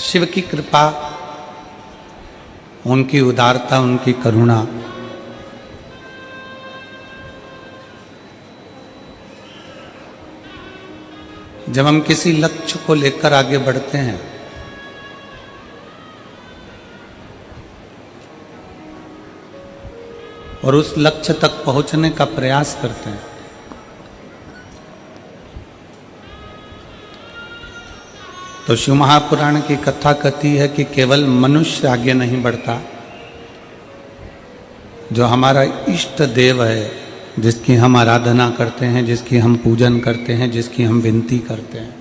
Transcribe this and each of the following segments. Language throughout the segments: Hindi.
शिव की कृपा, उनकी उदारता, उनकी करुणा जब हम किसी लक्ष्य को लेकर आगे बढ़ते हैं और उस लक्ष्य तक पहुंचने का प्रयास करते हैं तो शिव महापुराण की कथा कहती है कि केवल मनुष्य आगे नहीं बढ़ता, जो हमारा इष्ट देव है, जिसकी हम आराधना करते हैं, जिसकी हम पूजन करते हैं, जिसकी हम विनती करते हैं,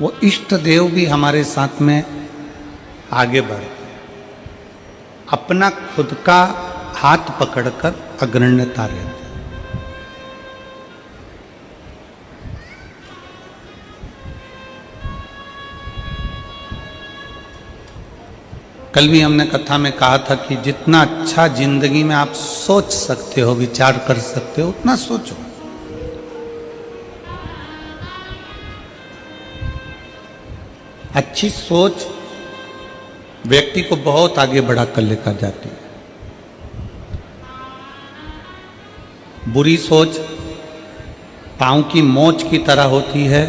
वो इष्ट देव भी हमारे साथ में आगे बढ़ते हैं, अपना खुद का हाथ पकड़कर अग्रण्यता रहते हैं। कल भी हमने कथा में कहा था कि जितना अच्छा जिंदगी में आप सोच सकते हो, विचार कर सकते हो, उतना सोचो। अच्छी सोच व्यक्ति को बहुत आगे बढ़ा कर लेकर जाती है। बुरी सोच पांव की मोच की तरह होती है।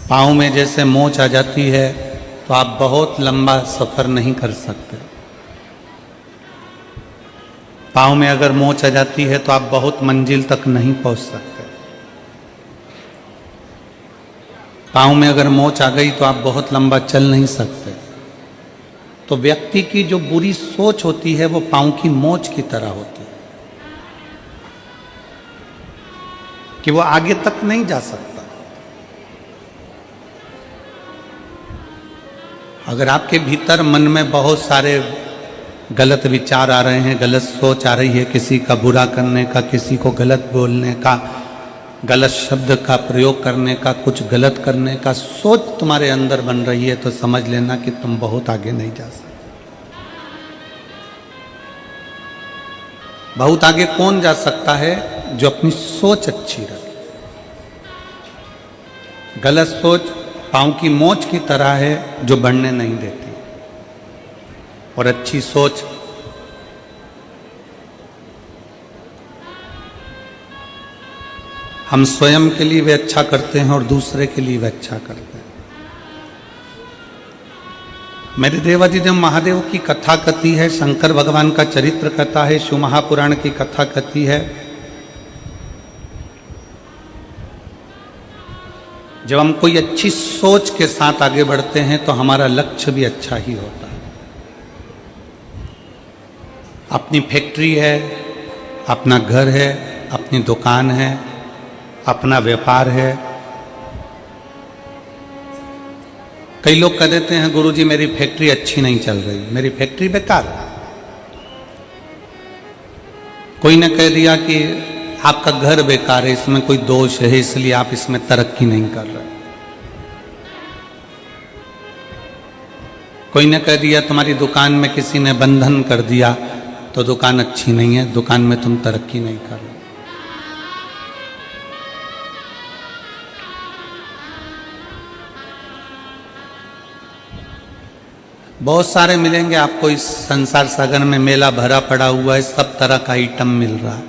पाँव में जैसे मोच आ जाती है तो आप बहुत लंबा सफ़र नहीं कर सकते। पाँव में अगर मोच आ जाती है तो आप बहुत मंजिल तक नहीं पहुंच सकते। पाँव में अगर मोच आ गई तो आप बहुत लंबा चल नहीं सकते। तो व्यक्ति की जो बुरी सोच होती है वो पाँव की मोच की तरह होती है कि वो आगे तक नहीं जा सकता। अगर आपके भीतर मन में बहुत सारे गलत विचार आ रहे हैं, गलत सोच आ रही है, किसी का बुरा करने का, किसी को गलत बोलने का, गलत शब्द का प्रयोग करने का, कुछ गलत करने का सोच तुम्हारे अंदर बन रही है, तो समझ लेना कि तुम बहुत आगे नहीं जा सकते। बहुत आगे कौन जा सकता है? जो अपनी सोच अच्छी रखे। गलत सोच पाँव की मोच की तरह है जो बढ़ने नहीं देती, और अच्छी सोच हम स्वयं के लिए भी अच्छा करते हैं और दूसरे के लिए भी अच्छा करते हैं। मेरे देवाधिदेव महादेव की कथा कथी है, शंकर भगवान का चरित्र कथा है, शिव महापुराण की कथा कथी है। जब हम कोई अच्छी सोच के साथ आगे बढ़ते हैं तो हमारा लक्ष्य भी अच्छा ही होता है। अपनी फैक्ट्री है, अपना घर है, अपनी दुकान है, अपना व्यापार है। कई लोग कह देते हैं गुरुजी मेरी फैक्ट्री अच्छी नहीं चल रही, मेरी फैक्ट्री बेकार है। कोई ने कह दिया कि आपका घर बेकार है, इसमें कोई दोष है, इसलिए आप इसमें तरक्की नहीं कर रहे। कोई ने कह दिया तुम्हारी दुकान में किसी ने बंधन कर दिया तो दुकान अच्छी नहीं है, दुकान में तुम तरक्की नहीं कर रहे। बहुत सारे मिलेंगे आपको इस संसार सागर में, मेला भरा पड़ा हुआ है, सब तरह का आइटम मिल रहा है।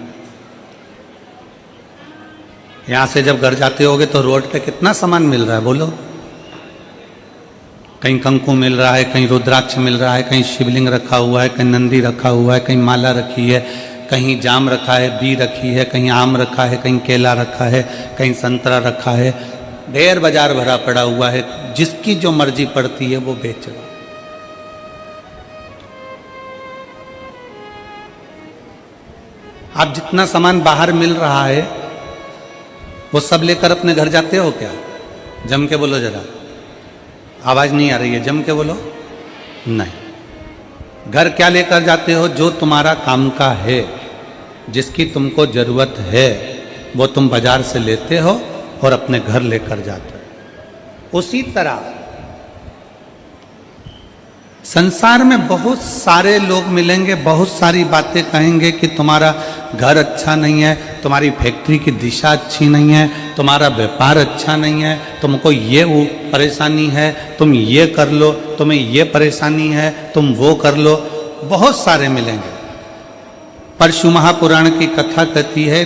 यहाँ से जब घर जाते होगे तो रोड पे कितना सामान मिल रहा है बोलो। कहीं कंकु मिल रहा है, कहीं रुद्राक्ष मिल रहा है, कहीं शिवलिंग रखा हुआ है, कहीं नंदी रखा हुआ है, कहीं माला रखी है, कहीं जाम रखा है, बी रखी है, कहीं आम रखा है, कहीं केला रखा है, कहीं संतरा रखा है। ढेर बाजार भरा पड़ा हुआ है, जिसकी जो मर्जी पड़ती है वो बेच रहा। आप जितना सामान बाहर मिल रहा है वो सब लेकर अपने घर जाते हो क्या? जम के बोलो जरा, आवाज नहीं आ रही है, जम के बोलो। नहीं। घर क्या लेकर जाते हो? जो तुम्हारा काम का है, जिसकी तुमको जरूरत है, वो तुम बाजार से लेते हो और अपने घर लेकर जाते हो। उसी तरह संसार में बहुत सारे लोग मिलेंगे, बहुत सारी बातें कहेंगे कि तुम्हारा घर अच्छा नहीं है, तुम्हारी फैक्ट्री की दिशा अच्छी नहीं है, तुम्हारा व्यापार अच्छा नहीं है, तुमको ये वो परेशानी है, तुम ये कर लो, तुम्हें ये परेशानी है, तुम वो कर लो। बहुत सारे मिलेंगे। परशु महापुराण की कथा कहती है,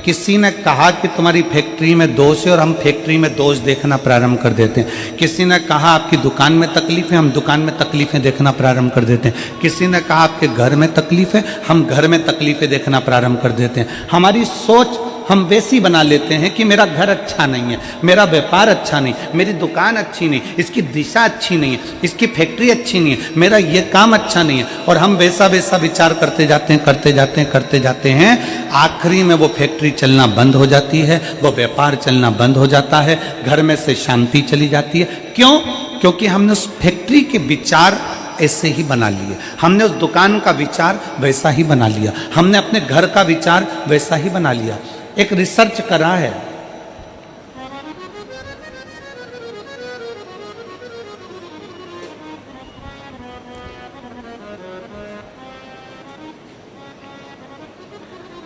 किसी ने कहा कि तुम्हारी फैक्ट्री में दोष है और हम फैक्ट्री में दोष देखना प्रारंभ कर देते हैं। किसी ने कहा आपकी दुकान में तकलीफ है, हम दुकान में तकलीफें देखना प्रारंभ कर देते हैं। किसी ने कहा आपके घर में तकलीफ है, हम घर में तकलीफें देखना प्रारंभ कर देते हैं। हमारी सोच हम वैसी बना लेते हैं कि मेरा घर अच्छा नहीं है, मेरा व्यापार अच्छा नहीं, मेरी दुकान अच्छी नहीं, इसकी दिशा अच्छी नहीं है, इसकी फैक्ट्री अच्छी नहीं है, मेरा ये काम अच्छा नहीं है, और हम वैसा वैसा विचार करते जाते हैं, करते जाते हैं, करते जाते हैं। आखिरी में वो फैक्ट्री चलना बंद हो जाती है, वो व्यापार चलना बंद हो जाता है, घर में से शांति चली जाती है। क्यों? क्योंकि हमने उस फैक्ट्री के विचार ऐसे ही बना लिए, हमने उस दुकान का विचार वैसा ही बना लिया, हमने अपने घर का विचार वैसा ही बना लिया। एक रिसर्च करा है,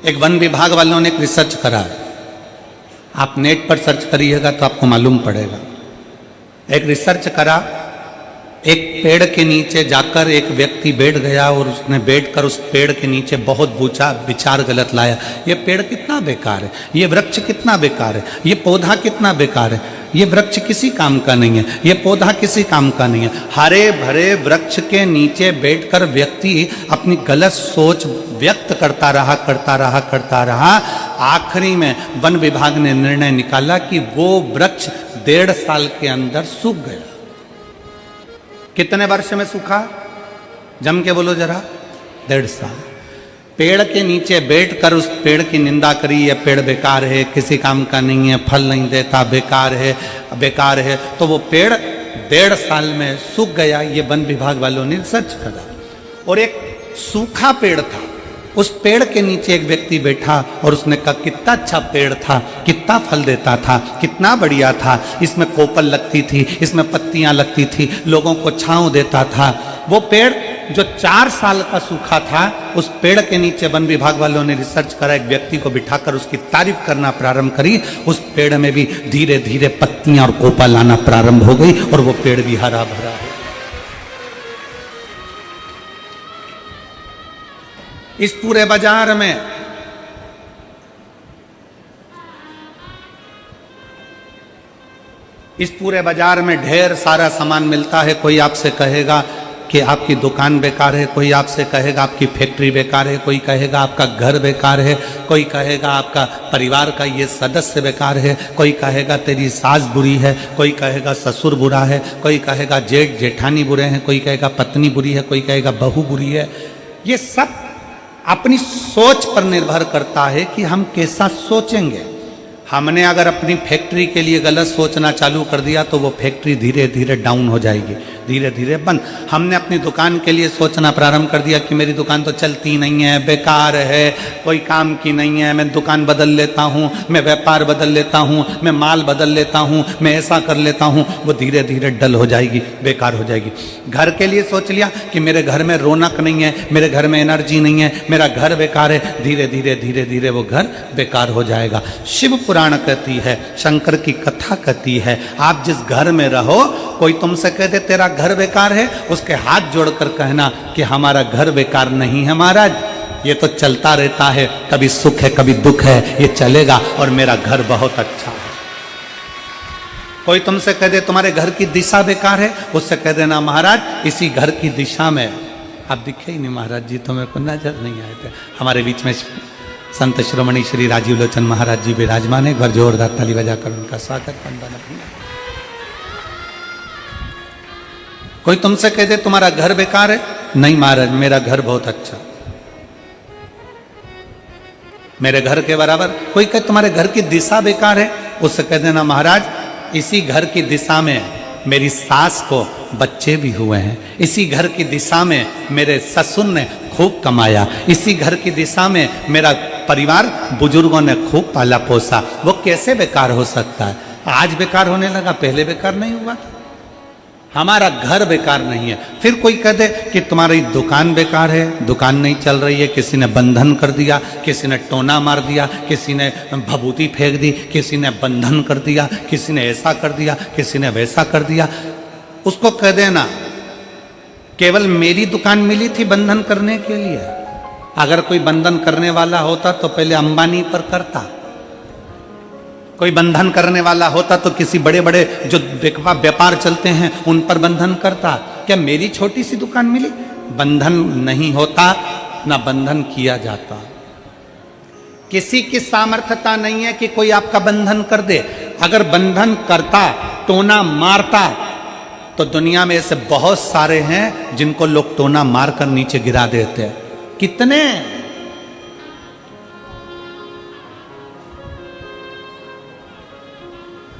एक वन विभाग वालों ने एक रिसर्च करा है, आप नेट पर सर्च करिएगा तो आपको मालूम पड़ेगा। एक रिसर्च करा, एक पेड़ के नीचे जाकर एक व्यक्ति बैठ गया और उसने बैठकर उस पेड़ के नीचे बहुत विचार गलत लाया। ये पेड़ कितना बेकार है, ये वृक्ष कितना बेकार है, ये पौधा कितना बेकार है, ये वृक्ष किसी काम का नहीं है, ये पौधा किसी काम का नहीं है। हरे भरे वृक्ष के नीचे बैठकर व्यक्ति अपनी गलत सोच व्यक्त करता रहा। आखिरी में वन विभाग ने निर्णय निकाला कि वो वृक्ष 1.5 साल के अंदर सूख गया। कितने वर्ष में सूखा? जम के बोलो जरा। 1.5 साल। पेड़ के नीचे बैठकर उस पेड़ की निंदा करी, यह पेड़ बेकार है, किसी काम का नहीं है, फल नहीं देता, बेकार है। तो वो पेड़ 1.5 साल में सूख गया। ये वन विभाग वालों ने रिसर्च करा। और एक सूखा पेड़ था, उस पेड़ के नीचे एक व्यक्ति बैठा और उसने कहा कितना अच्छा पेड़ था, कितना फल देता था, कितना बढ़िया था, इसमें कोपल लगती थी, इसमें पत्तियां लगती थी, लोगों को छांव देता था। वो पेड़ जो 4 साल का सूखा था, उस पेड़ के नीचे वन विभाग वालों ने रिसर्च करा, एक व्यक्ति को बिठाकर उसकी तारीफ करना प्रारंभ करी। उस पेड़ में भी धीरे धीरे पत्तियां और कोपल आना प्रारंभ हो गई और वो पेड़ भी हरा भरा है। इस पूरे बाजार में ढेर सारा सामान मिलता है। कोई आपसे कहेगा कि आपकी दुकान बेकार है, कोई आपसे कहेगा आपकी फैक्ट्री बेकार है, कोई कहेगा आपका घर बेकार है, कोई कहेगा आपका परिवार का ये सदस्य बेकार है, कोई कहेगा तेरी सास बुरी है, कोई कहेगा ससुर बुरा है, कोई कहेगा जेठ जेठानी बुरे हैं, कोई कहेगा पत्नी बुरी है, कोई कहेगा बहू बुरी है। ये सब अपनी सोच पर निर्भर करता है कि हम कैसा सोचेंगे। हमने अगर अपनी फैक्ट्री के लिए गलत सोचना चालू कर दिया तो वो फैक्ट्री धीरे धीरे डाउन हो जाएगी, धीरे धीरे बंद। हमने अपनी दुकान के लिए सोचना प्रारंभ कर दिया कि मेरी दुकान तो चलती नहीं है, बेकार है, कोई काम की नहीं है, मैं दुकान बदल लेता हूँ, मैं व्यापार बदल लेता हूँ, मैं माल बदल लेता हूँ, मैं ऐसा कर लेता हूँ, वो धीरे धीरे डल हो जाएगी, बेकार हो जाएगी। घर के लिए सोच लिया कि मेरे घर में रौनक नहीं है, मेरे घर में एनर्जी नहीं है, मेरा घर बेकार है, धीरे धीरे वो घर बेकार हो जाएगा। शिव पुराण कहती है, शंकर की कथा कहती है, आप जिस घर में रहो, कोई तुमसे कह दे तेरा घर बेकार है, उसके हाथ जोड़कर कहना कि हमारा घर बेकार नहीं है महाराज, ये तो चलता रहता है, कभी सुख है कभी दुख है, ये चलेगा और मेरा घर बहुत अच्छा है। कोई तुमसे कह दे तुम्हारे घर की दिशा बेकार है, उससे कह देना महाराज इसी घर की दिशा में आप दिखे ही नहीं महाराज जी, तो मेरे को नजर नहीं आए थे। हमारे बीच में संत श्रोमणी श्री राजीव लोचन महाराज जी विराजमान है। घर जोरदार ताली बजाकर उनका स्वागत वंदन। कोई तुमसे कह दे तुम्हारा घर बेकार है, नहीं महाराज मेरा घर बहुत अच्छा, मेरे घर के बराबर। कोई कहे तुम्हारे घर की दिशा बेकार है, उससे कह देना महाराज इसी घर की दिशा में मेरी सास को बच्चे भी हुए हैं, इसी घर की दिशा में मेरे ससुर ने खूब कमाया, इसी घर की दिशा में मेरा परिवार बुजुर्गों ने खूब पाला पोसा। वो कैसे बेकार हो सकता है? आज बेकार होने लगा, पहले बेकार नहीं हुआ था। हमारा घर बेकार नहीं है। फिर कोई कह दे कि तुम्हारी दुकान बेकार है, दुकान नहीं चल रही है, किसी ने बंधन कर दिया, किसी ने टोना मार दिया, किसी ने भभूति फेंक दी, किसी ने बंधन कर दिया, किसी ने ऐसा कर दिया, किसी ने वैसा कर दिया, उसको कह देना केवल मेरी दुकान मिली थी बंधन करने के लिए। अगर कोई बंधन करने वाला होता तो पहले अंबानी पर करता, कोई बंधन करने वाला होता तो किसी बड़े बड़े जो व्यापार चलते हैं उन पर बंधन करता। क्या मेरी छोटी सी दुकान मिली? बंधन नहीं होता, ना बंधन किया जाता। किसी की सामर्थ्यता नहीं है कि कोई आपका बंधन कर दे। अगर बंधन करता, टोना मारता, तो दुनिया में ऐसे बहुत सारे हैं जिनको लोग टोना मारकर नीचे गिरा देते हैं। कितने?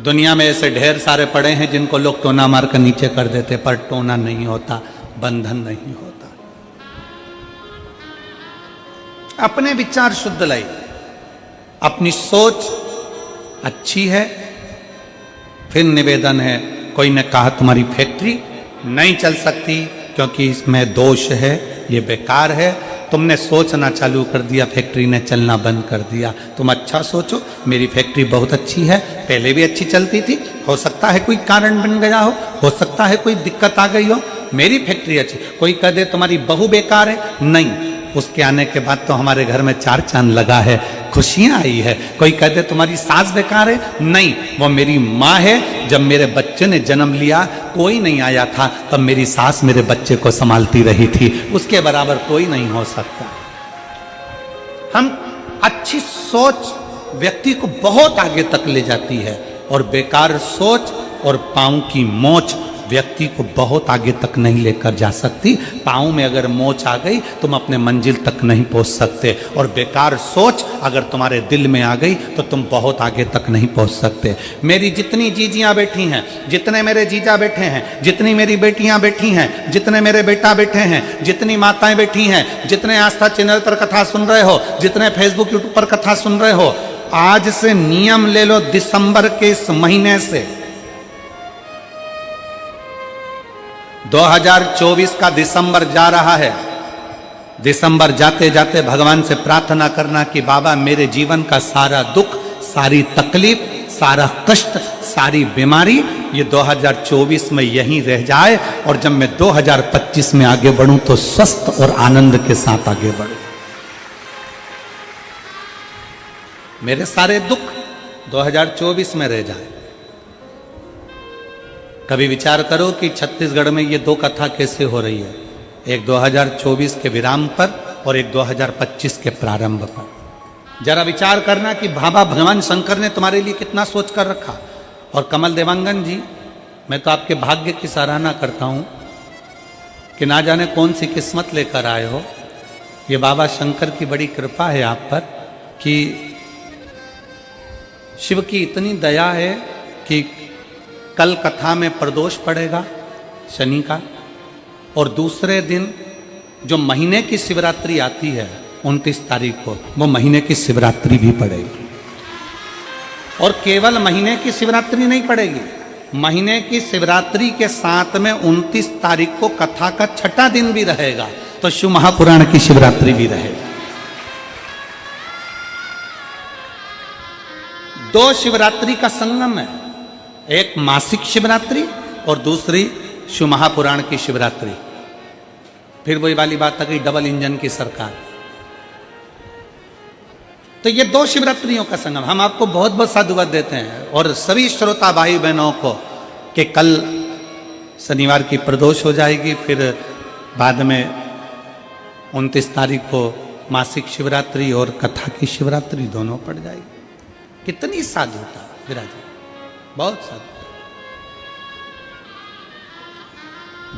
दुनिया में ऐसे ढेर सारे पड़े हैं जिनको लोग टोना मारकर नीचे कर देते, पर टोना नहीं होता, बंधन नहीं होता। अपने विचार शुद्ध लाई, अपनी सोच अच्छी है। फिर निवेदन है, कोई ने कहा तुम्हारी फैक्ट्री नहीं चल सकती क्योंकि इसमें दोष है, ये बेकार है। तुमने सोचना चालू कर दिया, फैक्ट्री ने चलना बंद कर दिया। तुम अच्छा सोचो, मेरी फैक्ट्री बहुत अच्छी है, पहले भी अच्छी चलती थी, हो सकता है कोई कारण बन गया हो सकता है कोई दिक्कत आ गई हो, मेरी फैक्ट्री अच्छी। कोई कह दे तुम्हारी बहू बेकार है, नहीं, उसके आने के बाद तो हमारे घर में 4 चांद लगा है, खुशियां आई है। कोई कह दे तुम्हारी सास बेकार है, नहीं, वो मेरी माँ है। जब मेरे बच्चे ने जन्म लिया कोई नहीं आया था, तब मेरी सास मेरे बच्चे को संभालती रही थी, उसके बराबर कोई नहीं हो सकता। हम अच्छी सोच व्यक्ति को बहुत आगे तक ले जाती है, और बेकार सोच और पांव की मोच व्यक्ति को बहुत आगे तक नहीं लेकर जा सकती। पाँव में अगर मोच आ गई तुम अपने मंजिल तक नहीं पहुंच सकते, और बेकार सोच अगर तुम्हारे दिल में आ गई तो तुम बहुत आगे तक नहीं पहुंच सकते। मेरी जितनी जीजियां बैठी हैं, जितने मेरे जीजा बैठे हैं, जितनी मेरी बेटियां बैठी हैं, जितने मेरे बेटा बैठे हैं, जितनी माताएं बैठी हैं, जितने आस्था चैनल पर कथा सुन रहे हो, जितने फेसबुक यूट्यूब पर कथा सुन रहे हो, आज से नियम ले लो, दिसंबर के इस महीने से 2024 का दिसंबर जा रहा है। दिसंबर जाते जाते भगवान से प्रार्थना करना कि बाबा मेरे जीवन का सारा दुख, सारी तकलीफ, सारा कष्ट, सारी बीमारी ये 2024 में यहीं रह जाए, और जब मैं 2025 में आगे बढ़ूं तो स्वस्थ और आनंद के साथ आगे बढ़ूं। मेरे सारे दुख 2024 में रह जाए। कभी विचार करो कि छत्तीसगढ़ में ये 2 कथा कैसे हो रही है, एक 2024 के विराम पर और एक 2025 के प्रारंभ पर। जरा विचार करना कि बाबा भगवान शंकर ने तुम्हारे लिए कितना सोच कर रखा। और कमल देवांगन जी, मैं तो आपके भाग्य की सराहना करता हूँ कि ना जाने कौन सी किस्मत लेकर आए हो। ये बाबा शंकर की बड़ी कृपा है आप पर कि शिव की इतनी दया है कि कल कथा में प्रदोष पड़ेगा शनि का, और दूसरे दिन जो महीने की शिवरात्रि आती है 29 तारीख को, वो महीने की शिवरात्रि भी पड़ेगी। और केवल महीने की शिवरात्रि नहीं पड़ेगी, महीने की शिवरात्रि के साथ में 29 तारीख को कथा का 6ठा दिन भी रहेगा, तो शिव महापुराण की शिवरात्रि भी रहेगा। 2 शिवरात्रि का संगम है, एक मासिक शिवरात्रि और दूसरी शिव महापुराण की शिवरात्रि। फिर वही वाली बात आ गई, डबल इंजन की सरकार। तो ये 2 शिवरात्रियों का संगम। हम आपको बहुत बहुत साधुवाद देते हैं, और सभी श्रोता भाई बहनों को कि कल शनिवार की प्रदोष हो जाएगी, फिर बाद में 29 तारीख को मासिक शिवरात्रि और कथा की शिवरात्रि दोनों पड़ जाएगी। कितनी साधुता विराज, बहुत साधु।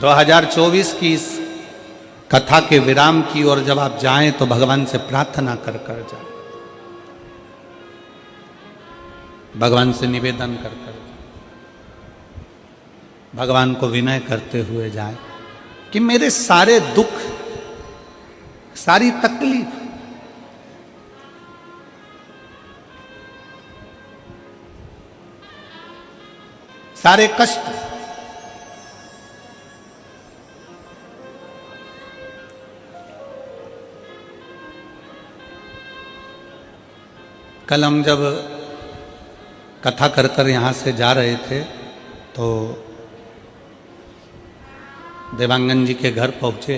2024 की इस कथा के विराम की ओर जब आप जाएं तो भगवान से प्रार्थना कर कर जाएं, भगवान से निवेदन कर कर, भगवान को विनय करते हुए जाएं कि मेरे सारे दुख, सारी तकलीफ, सारे कष्ट कल हम जब कथा कर कर यहाँ से जा रहे थे तो देवांगन जी के घर पहुँचे।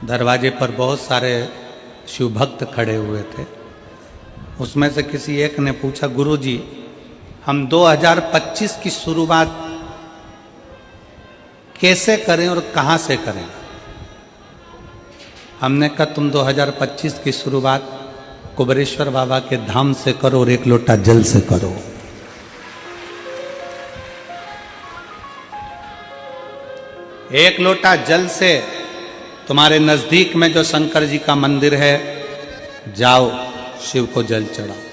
दरवाजे पर बहुत सारे शिव भक्त खड़े हुए थे। उसमें से किसी एक ने पूछा, गुरुजी हम 2025 की शुरुआत कैसे करें और कहाँ से करें? हमने कहा तुम 2025 की शुरुआत कुबेरेश्वर बाबा के धाम से करो और 1 लोटा जल से करो। एक लोटा जल से तुम्हारे नजदीक में जो शंकर जी का मंदिर है, जाओ शिव को जल चढ़ाओ।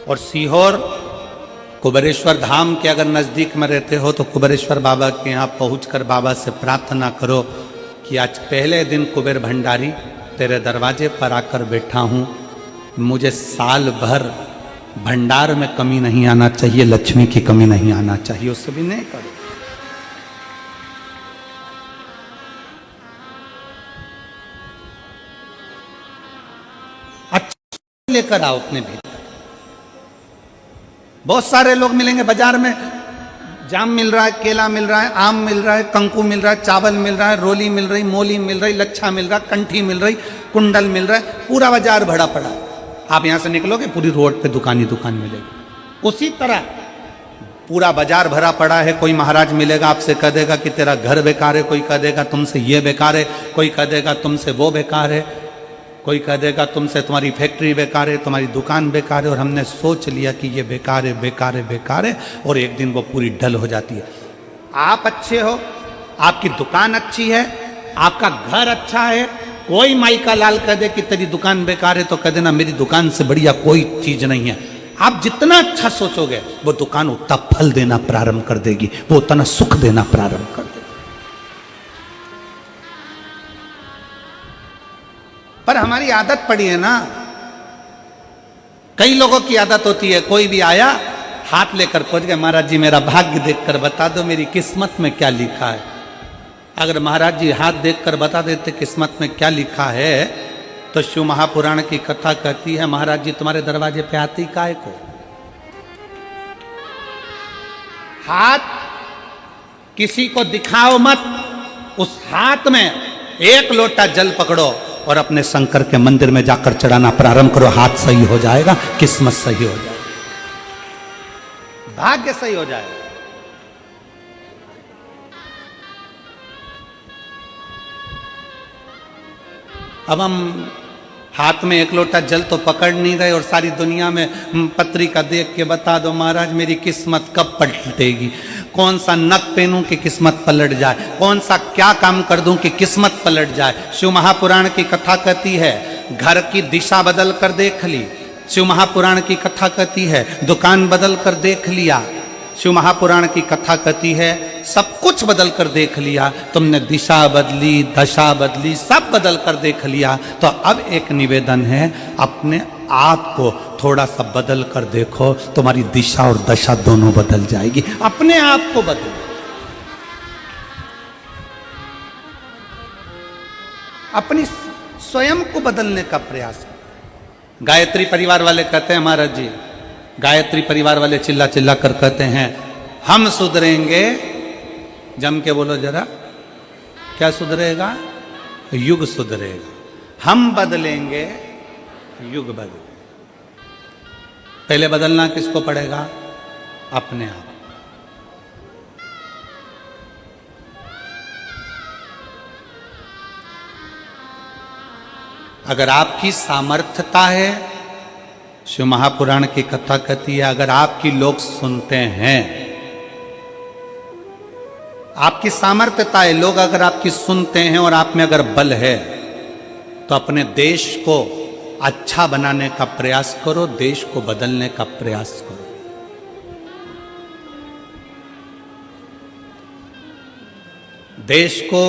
और सीहोर कुबेरेश्वर धाम के अगर नजदीक में रहते हो तो कुबेरेश्वर बाबा के यहाँ पहुंचकर बाबा से प्रार्थना करो कि आज पहले दिन कुबेर भंडारी तेरे दरवाजे पर आकर बैठा हूं, मुझे साल भर भंडार में कमी नहीं आना चाहिए, लक्ष्मी की कमी नहीं आना चाहिए। उससे भी नहीं करो। अच्छा लेकर आओ अपने भीतर। बहुत सारे लोग मिलेंगे बाजार में, जाम मिल रहा है, केला मिल रहा है, आम मिल रहा है, कंकु मिल रहा है, चावल मिल रहा है, रोली मिल रही, मोली मिल रही, लच्छा मिल रहा, कंठी मिल रही, कुंडल मिल रहा है, पूरा बाजार भरा पड़ा है। आप यहां से निकलोगे पूरी रोड पे दुकान ही दुकान मिलेगी। उसी तरह पूरा बाजार भरा पड़ा है। कोई महाराज मिलेगा आपसे कह देगा कि तेरा घर बेकार है, कोई कह देगा तुमसे ये बेकार है, कोई कह देगा तुमसे वो बेकार है, कोई कह देगा तुमसे तुम्हारी फैक्ट्री बेकार है, तुम्हारी दुकान बेकार है। और हमने सोच लिया कि ये बेकार है, बेकार है, बेकार है, और एक दिन वो पूरी डल हो जाती है। आप अच्छे हो, आपकी दुकान अच्छी है, आपका घर अच्छा है, कोई माई का लाल कह दे कि तेरी दुकान बेकार है तो कह देना मेरी दुकान से बढ़िया कोई चीज नहीं है। आप जितना अच्छा सोचोगे वो दुकान उतना फल देना प्रारंभ कर देगी, वो उतना सुख देना प्रारंभ कर देगी। पर हमारी आदत पड़ी है ना, कई लोगों की आदत होती है, कोई भी आया हाथ लेकर पहुंच गए, महाराज जी मेरा भाग्य देखकर बता दो मेरी किस्मत में क्या लिखा है। अगर महाराज जी हाथ देखकर बता देते किस्मत में क्या लिखा है तो शिव महापुराण की कथा कहती है महाराज जी तुम्हारे दरवाजे पे आती काय को। हाथ किसी को दिखाओ मत, उस हाथ में 1 लोटा जल पकड़ो और अपने शंकर के मंदिर में जाकर चढ़ाना प्रारंभ करो। हाथ सही हो जाएगा, किस्मत सही हो जाएगी, भाग्य सही हो जाएगा। अब हम हाथ में 1 लोटा जल तो पकड़ नहीं रहे और सारी दुनिया में पत्रिका देख के बता दो महाराज मेरी किस्मत कब पलटेगी, कौन सा नक पहनूं कि किस्मत पलट जाए, कौन सा क्या काम कर दूं कि किस्मत पलट जाए। शिव महापुराण की कथा कहती है घर की दिशा बदल कर देख ली। शिव महापुराण की कथा कहती है दुकान बदल कर देख लिया। शिव महापुराण की कथा कहती है सब कुछ बदल कर देख लिया, तुमने दिशा बदली, दशा बदली, सब बदल कर देख लिया। तो अब एक निवेदन है अपने आप को थोड़ा सा बदल कर देखो, तुम्हारी दिशा और दशा दोनों बदल जाएगी। अपने आप को बदलो, अपनी स्वयं को बदलने का प्रयास। गायत्री परिवार वाले कहते हैं महाराज जी, गायत्री परिवार वाले चिल्ला चिल्ला कर कहते हैं हम सुधरेंगे, जम के बोलो जरा, क्या सुधरेगा? युग सुधरेगा। हम बदलेंगे, युग बदलेगा। पहले बदलना किसको पड़ेगा? अपने आप। अगर आपकी सामर्थ्यता है, शिव महापुराण की कथा कहती है अगर आपकी लोग सुनते हैं, आपकी सामर्थ्यता है, लोग अगर आपकी सुनते हैं और आप में अगर बल है तो अपने देश को अच्छा बनाने का प्रयास करो, देश को बदलने का प्रयास करो। देश को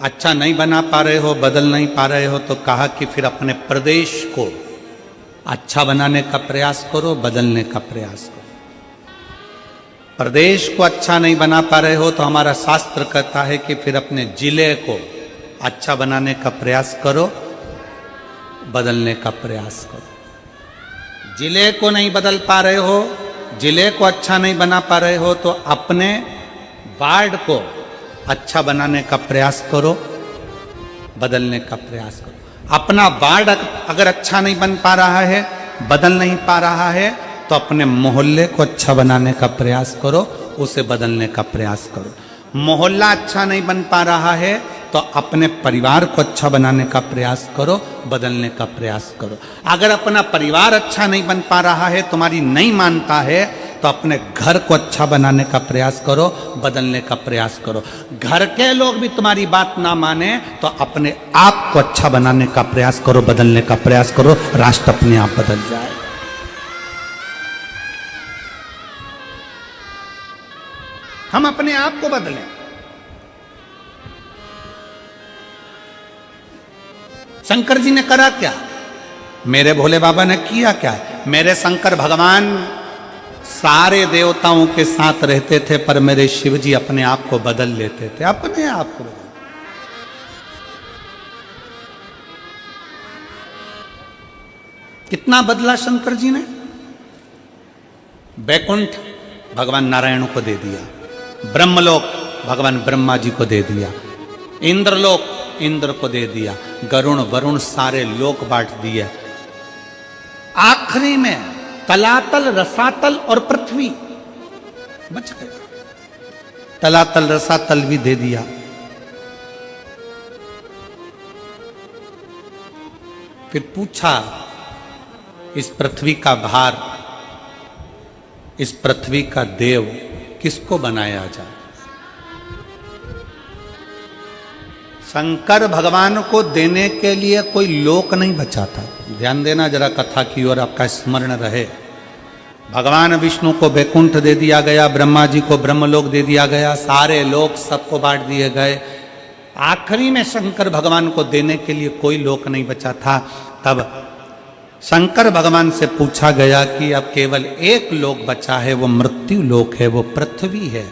अच्छा नहीं बना पा रहे हो, बदल नहीं पा रहे हो तो कहा कि फिर अपने प्रदेश को अच्छा बनाने का प्रयास करो, बदलने का प्रयास करो। प्रदेश को अच्छा नहीं बना पा रहे हो तो हमारा शास्त्र कहता है कि फिर अपने जिले को अच्छा बनाने का प्रयास करो, बदलने का प्रयास करो। जिले को नहीं बदल पा रहे हो, जिले को अच्छा नहीं बना पा रहे हो, तो अपने वार्ड को अच्छा बनाने का प्रयास करो, बदलने का प्रयास करो। अपना वार्ड अगर अच्छा नहीं बन पा रहा है, बदल नहीं पा रहा है, तो अपने मोहल्ले को अच्छा बनाने का प्रयास करो, उसे बदलने का प्रयास करो। मोहल्ला अच्छा नहीं बन पा रहा है तो अपने परिवार को अच्छा बनाने का प्रयास करो, बदलने का प्रयास करो। अगर अपना परिवार अच्छा नहीं बन पा रहा है, तुम्हारी नहीं मानता है, तो अपने घर को अच्छा बनाने का प्रयास करो, बदलने का प्रयास करो। घर के लोग भी तुम्हारी बात ना माने तो अपने आप को अच्छा बनाने का प्रयास करो, बदलने का प्रयास करो, राष्ट्र अपने आप बदल जाए। हम अपने आप को बदलें। शंकर जी ने करा क्या? मेरे भोले बाबा ने किया क्या? मेरे शंकर भगवान सारे देवताओं के साथ रहते थे, पर मेरे शिव जी अपने आप को बदल लेते थे, अपने आप को बदल। कितना बदला शंकर जी ने? वैकुंठ भगवान नारायण को दे दिया, ब्रह्मलोक भगवान ब्रह्मा जी को दे दिया, इंद्रलोक इंद्र को दे दिया, गरुण वरुण सारे लोक बांट दिए। आखिरी में तलातल रसातल और पृथ्वी बच गए। तलातल रसातल भी दे दिया। फिर पूछा, इस पृथ्वी का भार, इस पृथ्वी का देव किसको बनाया जाए? शंकर भगवान को देने के लिए कोई लोक नहीं बचा था। ध्यान देना जरा कथा की ओर, आपका स्मरण रहे। भगवान विष्णु को वैकुंठ दे दिया गया, ब्रह्मा जी को ब्रह्मलोक दे दिया गया, सारे लोक सबको बांट दिए गए। आखिरी में शंकर भगवान को देने के लिए कोई लोक नहीं बचा था। तब शंकर भगवान से पूछा गया कि अब केवल एक लोक बचा है, वो मृत्यु लोक है, वो पृथ्वी है।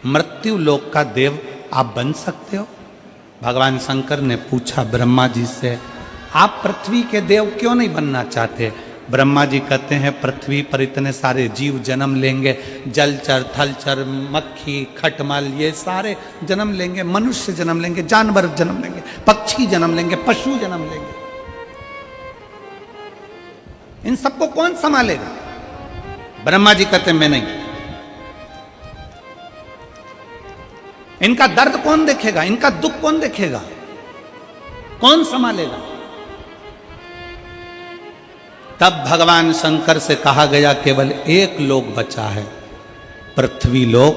मृत्यु लोक का देव आप बन सकते हो? भगवान शंकर ने पूछा ब्रह्मा जी से, आप पृथ्वी के देव क्यों नहीं बनना चाहते? ब्रह्मा जी कहते हैं, पृथ्वी पर इतने सारे जीव जन्म लेंगे, जलचर थलचर मक्खी खटमल ये सारे जन्म लेंगे, मनुष्य जन्म लेंगे, जानवर जन्म लेंगे, पक्षी जन्म लेंगे, पशु जन्म लेंगे, इन सबको कौन संभालेगा? ब्रह्मा जी कहते मैं नहीं। इनका दर्द कौन देखेगा? इनका दुख कौन देखेगा? कौन संभालेगा? तब भगवान शंकर से कहा गया केवल एक लोक बचा है, पृथ्वी लोक,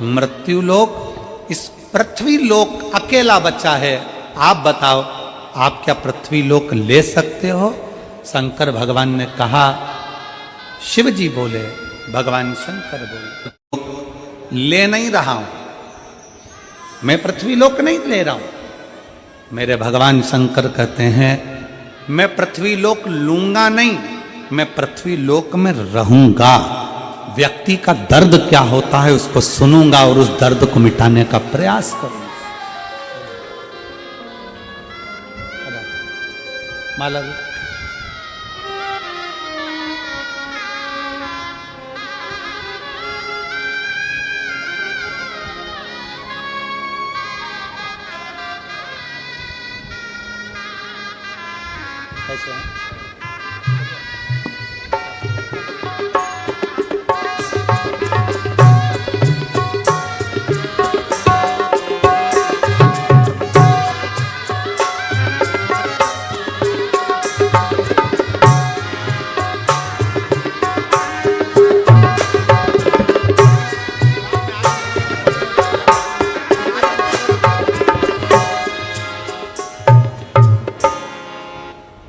मृत्यु लोक। इस पृथ्वी लोक अकेला बचा है। आप बताओ, आप क्या पृथ्वी लोक ले सकते हो? शंकर भगवान ने कहा, शिव जी बोले, भगवान शंकर बोले, ले नहीं रहा हूं, मैं पृथ्वी लोक नहीं ले रहा हूं। मेरे भगवान शंकर कहते हैं, मैं पृथ्वी लोक लूंगा नहीं, मैं पृथ्वी लोक में रहूंगा। व्यक्ति का दर्द क्या होता है उसको सुनूंगा और उस दर्द को मिटाने का प्रयास करूंगा। माला कैसे हैं?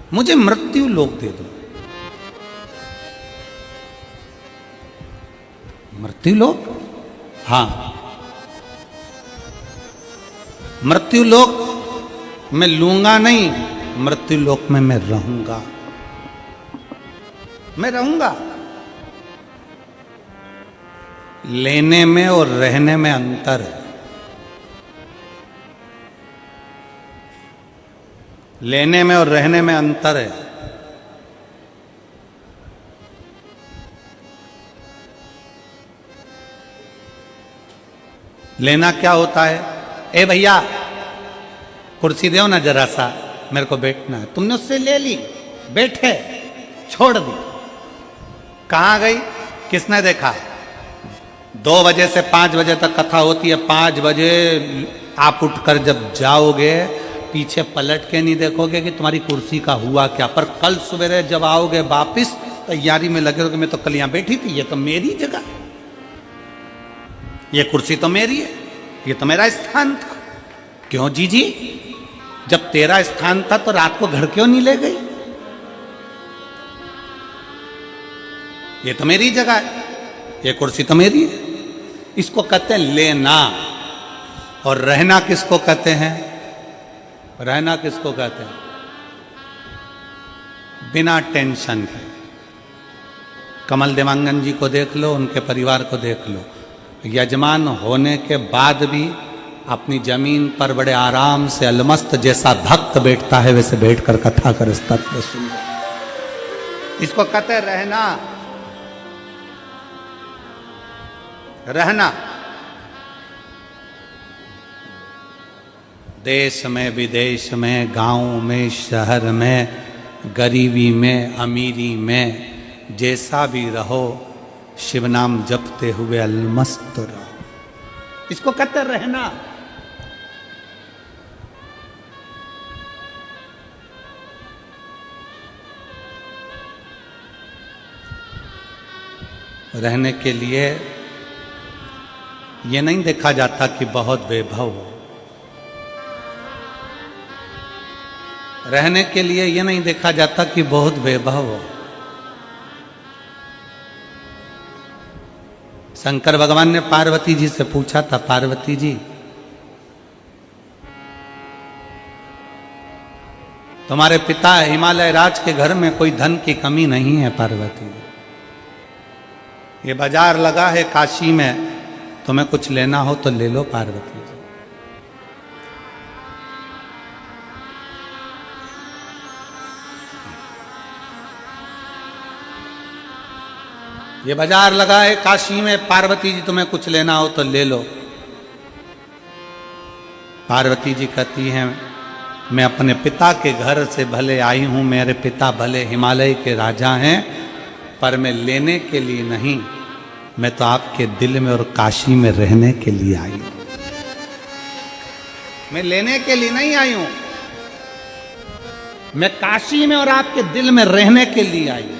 मुझे मृत्यु लोक दे दो। मृत्यु लोक? हां, मृत्यु लोक मैं लूंगा नहीं, मृत्यु लोक में मैं रहूंगा। मैं रहूंगा। लेने में और रहने में अंतर है। लेने में और रहने में अंतर है। लेना क्या होता है? ए भैया कुर्सी दो ना जरा सा, मेरे को बैठना है। तुमने उससे ले ली, बैठे, छोड़ दी, कहां गई? किसने देखा? 2 बजे से 5 बजे तक कथा होती है। 5 बजे आप उठकर जब जाओगे, पीछे पलट के नहीं देखोगे कि तुम्हारी कुर्सी का हुआ क्या। पर कल सवेरे जब आओगे वापिस, तैयारी में लगे हो कि मैं तो कल यहां बैठी थी, ये तो मेरी जगह, ये कुर्सी तो मेरी है, ये तो मेरा स्थान था। क्यों जीजी? जब तेरा स्थान था तो रात को घर क्यों नहीं ले गई? ये तो मेरी जगह है, ये कुर्सी तो मेरी है। इसको कहते हैं लेना। और रहना किसको कहते हैं? रहना किसको कहते हैं? बिना टेंशन के। कमल देवांगन जी को देख लो, उनके परिवार को देख लो, यजमान होने के बाद भी अपनी जमीन पर बड़े आराम से अलमस्त जैसा भक्त बैठता है, वैसे बैठकर कथा कर तत्व सुन। इसको कहते हैं रहना। रहना देश में, विदेश में, गांव में, शहर में, गरीबी में, अमीरी में, जैसा भी रहो, शिव नाम जपते हुए अलमस्त रहो। इसको कहते रहना। रहने के लिए ये नहीं देखा जाता कि बहुत वैभव हो। रहने के लिए ये नहीं देखा जाता कि बहुत वैभव हो। शंकर भगवान ने पार्वती जी से पूछा था, पार्वती जी तुम्हारे पिता हिमालय राज के घर में कोई धन की कमी नहीं है पार्वती जी, ये बाजार लगा है काशी में, तुम्हें कुछ लेना हो तो ले लो पार्वती जी। ये बाजार लगा है काशी में, पार्वती जी तुम्हें कुछ लेना हो तो ले लो। पार्वती जी कहती हैं मैं अपने पिता के घर से भले आई हूं, मेरे पिता भले हिमालय के राजा हैं, पर मैं लेने के लिए नहीं, मैं तो आपके दिल में और काशी में रहने के लिए आई हूं। मैं लेने के लिए नहीं आई हूं, मैं काशी में और आपके दिल में रहने के लिए आई हूं।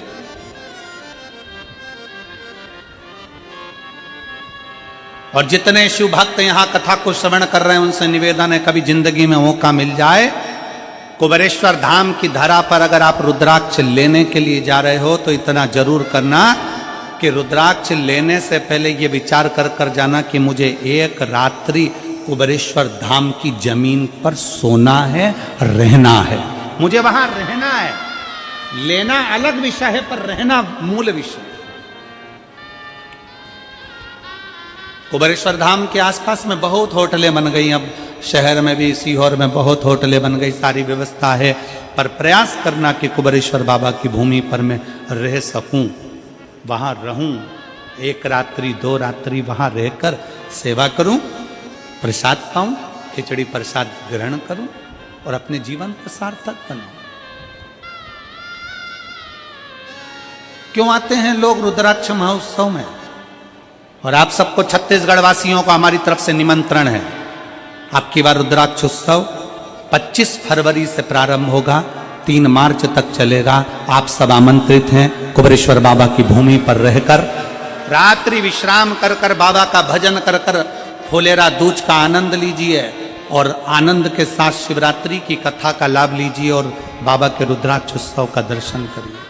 और जितने शिव भक्त यहां कथा को श्रवण कर रहे हैं, उनसे निवेदन है कभी जिंदगी में मौका मिल जाए, कुबेरेश्वर धाम की धरा पर अगर आप रुद्राक्ष लेने के लिए जा रहे हो तो इतना जरूर करना कि रुद्राक्ष लेने से पहले ये विचार कर कर जाना कि मुझे एक रात्रि कुबेरेश्वर धाम की जमीन पर सोना है, रहना है, मुझे वहां रहना है। लेना अलग विषय है, पर रहना मूल विषय। कुबेरेश्वर धाम के आसपास में बहुत होटलें बन गई, अब शहर में भी, सीहोर में बहुत होटलें बन गई, सारी व्यवस्था है, पर प्रयास करना कि कुबेरेश्वर बाबा की भूमि पर मैं रह सकूं, वहां रहूं, 1 रात्रि 2 रात्रि वहां रहकर सेवा करूं, प्रसाद पाऊं, खिचड़ी प्रसाद ग्रहण करूं और अपने जीवन को सार्थक बनाऊं। क्यों आते हैं लोग रुद्राक्ष महोत्सव में? और आप सबको छत्तीसगढ़ वासियों को हमारी तरफ से निमंत्रण है। आपकी बार रुद्राक्ष उत्सव 25 फरवरी से प्रारंभ होगा, 3 मार्च तक चलेगा। आप सब आमंत्रित हैं। कुबेरेश्वर बाबा की भूमि पर रहकर रात्रि विश्राम कर कर, बाबा का भजन कर कर, फुलेरा दूज का आनंद लीजिए और आनंद के साथ शिवरात्रि की कथा का लाभ लीजिए और बाबा के रुद्राक्ष उत्सव का दर्शन करिए।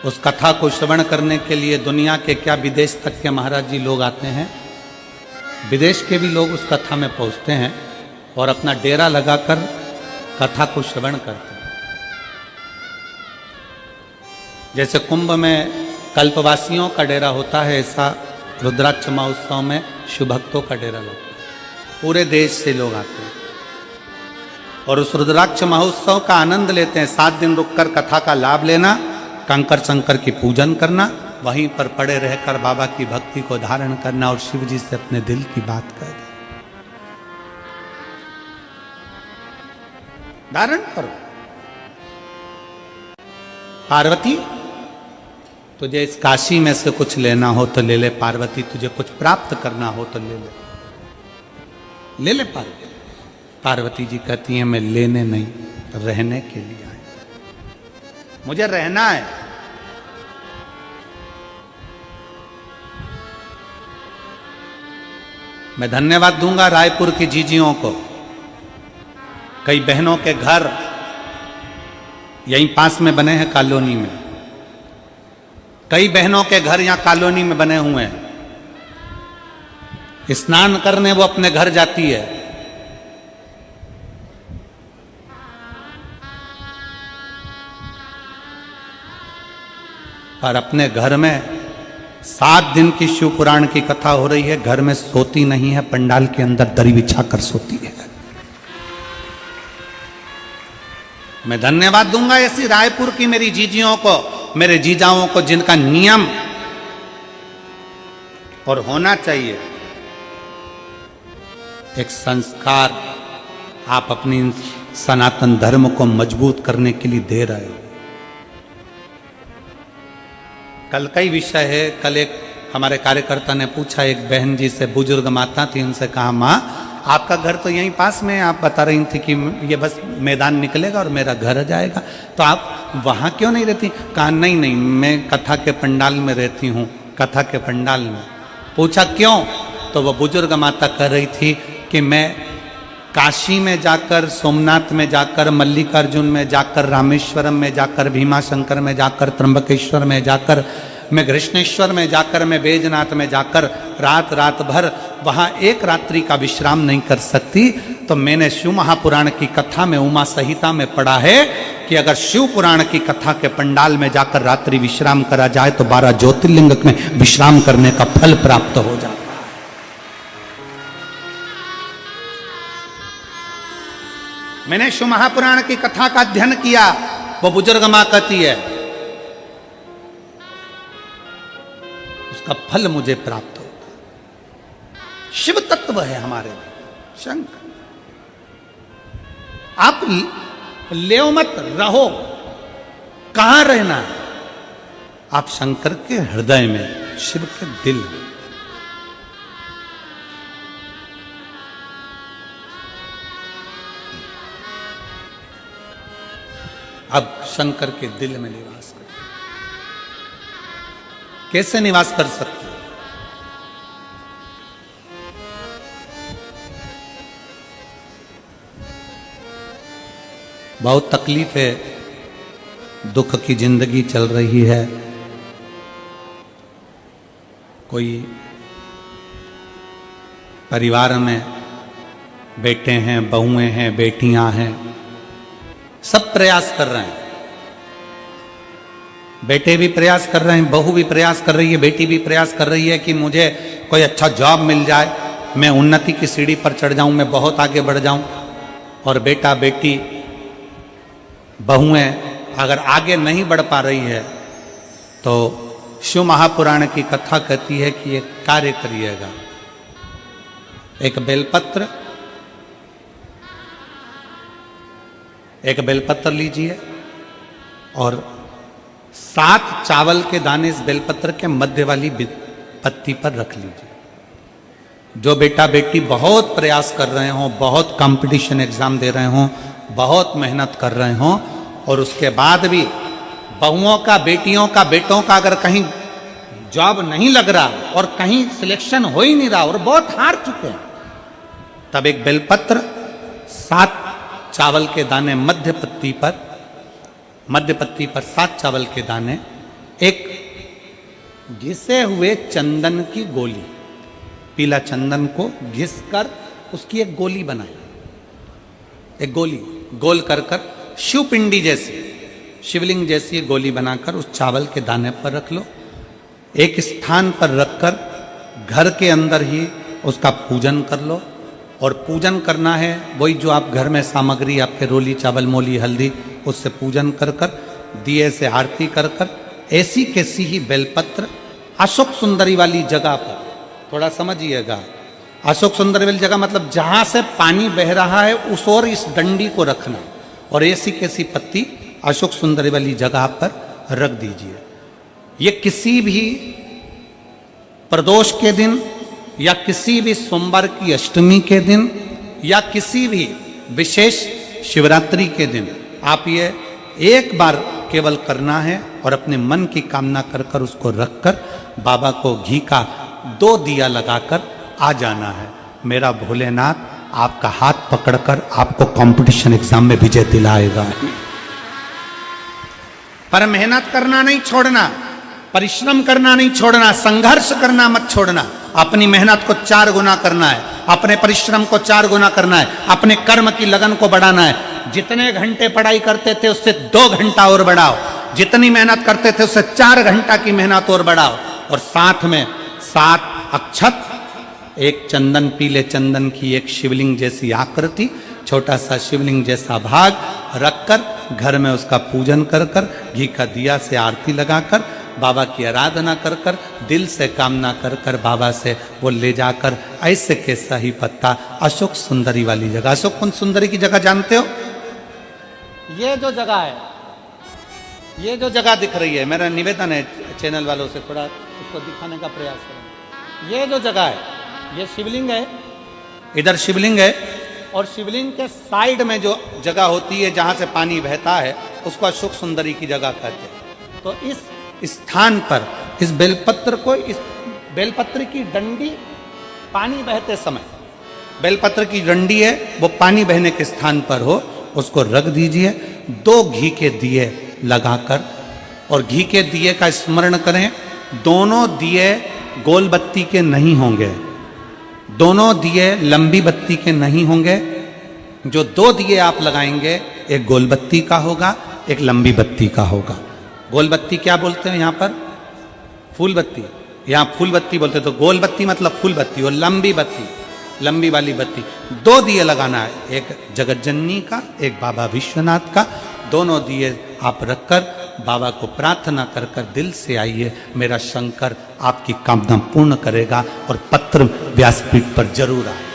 उस कथा को श्रवण करने के लिए दुनिया के क्या, विदेश तक के महाराज जी लोग आते हैं। विदेश के भी लोग उस कथा में पहुंचते हैं और अपना डेरा लगाकर कथा को श्रवण करते हैं। जैसे कुंभ में कल्पवासियों का डेरा होता है, ऐसा रुद्राक्ष महोत्सव में शिव भक्तों का डेरा लगता है, पूरे देश से लोग आते हैं और उस रुद्राक्ष महोत्सव का आनंद लेते हैं। 7 दिन रुककर कथा का लाभ लेना, कंकर शंकर की पूजन करना, वहीं पर पड़े रहकर बाबा की भक्ति को धारण करना और शिव जी से अपने दिल की बात करना। धारण करो। पार्वती, तुझे इस काशी में से कुछ लेना हो तो ले ले पार्वती, तुझे कुछ प्राप्त करना हो तो ले ले, ले ले पार्वती। पार्वती जी कहती हैं मैं लेने नहीं, रहने के लिए आई, मुझे रहना है। मैं धन्यवाद दूंगा रायपुर की जीजियों को। कई बहनों के घर यहीं पास में बने हैं कॉलोनी में, कई बहनों के घर यहां कॉलोनी में बने हुए हैं। स्नान करने वो अपने घर जाती है, और अपने घर में 7 दिन की शिव पुराण की कथा हो रही है, घर में सोती नहीं है, पंडाल के अंदर दरी बिछा कर सोती है। मैं धन्यवाद दूंगा ऐसी रायपुर की मेरी जीजियों को, मेरे जीजाओं को, जिनका नियम और होना चाहिए एक संस्कार आप अपनी सनातन धर्म को मजबूत करने के लिए दे रहे हो। कल का ही विषय है। कल एक हमारे कार्यकर्ता ने पूछा, एक बहन जी से, बुजुर्ग माता थी, उनसे कहा माँ आपका घर तो यहीं पास में है, आप बता रही थी कि ये बस मैदान निकलेगा और मेरा घर आ जाएगा, तो आप वहाँ क्यों नहीं रहती? कहा नहीं नहीं, मैं कथा के पंडाल में रहती हूँ, कथा के पंडाल में। पूछा क्यों? तो वो बुजुर्ग माता कह रही थी कि मैं काशी में जाकर, सोमनाथ में जाकर, मल्लिकार्जुन में जाकर, रामेश्वरम में जाकर, भीमाशंकर में जाकर, त्र्यंबकेश्वर में जाकर, मैं कृष्णेश्वर में जाकर, मैं बैजनाथ में जाकर रात भर वहाँ एक रात्रि का विश्राम नहीं कर सकती। तो मैंने शिव महापुराण की कथा में, उमा संहिता में पढ़ा है कि अगर शिव पुराण की कथा के पंडाल में जाकर रात्रि विश्राम करा जाए तो 12 ज्योतिर्लिंग में विश्राम करने का फल प्राप्त हो जाता है। मैंने शिव महापुराण की कथा का अध्ययन किया, वो बुजुर्ग मां कहती है उसका फल मुझे प्राप्त होता। शिव तत्व है हमारे में, शंकर। आप ले मत रहो, कहां रहना है? आप शंकर के हृदय में, शिव के दिल में। अब शंकर के दिल में निवास करें। कैसे निवास कर सकते? बहुत तकलीफ है, दुख की जिंदगी चल रही है। कोई परिवार में बेटे हैं, बहुएं हैं, बेटियां हैं, सब प्रयास कर रहे हैं। बेटे भी प्रयास कर रहे हैं, बहू भी प्रयास कर रही है, बेटी भी प्रयास कर रही है कि मुझे कोई अच्छा जॉब मिल जाए, मैं उन्नति की सीढ़ी पर चढ़ जाऊं, मैं बहुत आगे बढ़ जाऊं। और बेटा बेटी बहुएं अगर आगे नहीं बढ़ पा रही है तो शिव महापुराण की कथा कहती है कि एक कार्य करिएगा। एक बेलपत्र लीजिए और 7 चावल के दाने इस बेलपत्र के मध्य वाली पत्ती पर रख लीजिए। जो बेटा बेटी बहुत प्रयास कर रहे हों, बहुत कंपटीशन एग्जाम दे रहे हों, बहुत मेहनत कर रहे हों, और उसके बाद भी बहुओं का, बेटियों का, बेटों का अगर कहीं जॉब नहीं लग रहा और कहीं सिलेक्शन हो ही नहीं रहा और बहुत हार चुके हैं, तब एक बेलपत्र 7 चावल के दाने मध्य पत्ती पर 7 चावल के दाने, एक घिसे हुए चंदन की गोली, पीला चंदन को घिस कर उसकी एक गोली बनाई, एक गोली गोल कर शिवपिंडी जैसी, शिवलिंग जैसी गोली बनाकर उस चावल के दाने पर रख लो। एक स्थान पर रखकर घर के अंदर ही उसका पूजन कर लो। और पूजन करना है वही जो आप घर में सामग्री आपके रोली चावल मोली हल्दी उससे पूजन कर कर दिए से आरती कर कर ऐसी कैसी ही बेलपत्र अशोक सुंदरी वाली जगह पर, थोड़ा समझिएगा, अशोक सुंदरी वाली जगह मतलब जहां से पानी बह रहा है उस और इस डंडी को रखना और ऐसी कैसी पत्ती अशोक सुंदरी वाली जगह पर रख दीजिए। ये किसी भी प्रदोष के दिन या किसी भी सोमवार की अष्टमी के दिन या किसी भी विशेष शिवरात्रि के दिन आप ये एक बार केवल करना है और अपने मन की कामना कर कर उसको रखकर बाबा को घी का 2 दिया लगाकर आ जाना है। मेरा भोलेनाथ आपका हाथ पकड़कर आपको कंपटीशन एग्जाम में विजय दिलाएगा। पर मेहनत करना नहीं छोड़ना, परिश्रम करना नहीं छोड़ना, संघर्ष करना मत छोड़ना। अपनी मेहनत को 4 गुना करना है, अपने परिश्रम को 4 गुना करना है, अपने कर्म की लगन को बढ़ाना है। जितने घंटे पढ़ाई करते थे उससे 2 घंटा और बढ़ाओ, जितनी मेहनत करते थे उससे 4 घंटा की मेहनत और बढ़ाओ। और साथ में 7 अक्षत, एक चंदन, पीले चंदन की एक शिवलिंग जैसी आकृति, छोटा सा शिवलिंग जैसा भाग रखकर घर में उसका पूजन कर कर घी का दिया से आरती लगाकर बाबा की आराधना कर कर दिल से कामना कर कर बाबा से वो ले जाकर ऐसे कैसा ही पत्ता अशोक सुंदरी वाली जगह, अशोक कुंज सुंदरी की जगह जानते हो? ये जो जगह है, ये जो जगह दिख रही है, मेरा निवेदन है चैनल वालों से थोड़ा उसको दिखाने का प्रयास करें। ये जो जगह है, ये शिवलिंग है, इधर शिवलिंग है और शिवलिंग के साइड में जो जगह होती है जहाँ से पानी बहता है उसको अशोक सुंदरी की जगह कहते हैं। तो इस स्थान पर इस बेलपत्र को, इस बेलपत्र की डंडी पानी बहते समय, बेलपत्र की डंडी है वो पानी बहने के स्थान पर हो, उसको रख दीजिए। 2 घी के दिए लगाकर और घी के दिए का स्मरण करें। दोनों दिए गोल बत्ती के नहीं होंगे, दोनों दिए लंबी बत्ती के नहीं होंगे। जो 2 दिए आप लगाएंगे एक गोल बत्ती का होगा, एक लंबी बत्ती का होगा। गोल बत्ती क्या बोलते हैं यहाँ पर? फूल बत्ती। यहाँ फूल बत्ती बोलते हैं, तो गोल बत्ती मतलब फूल बत्ती और लंबी बत्ती, लंबी वाली बत्ती। 2 दिए लगाना है, एक जगत जननी का, एक बाबा विश्वनाथ का। दोनों दिए आप रखकर बाबा को प्रार्थना कर कर दिल से आइए, मेरा शंकर आपकी कामना पूर्ण करेगा और पत्र व्यासपीठ पर जरूर आए।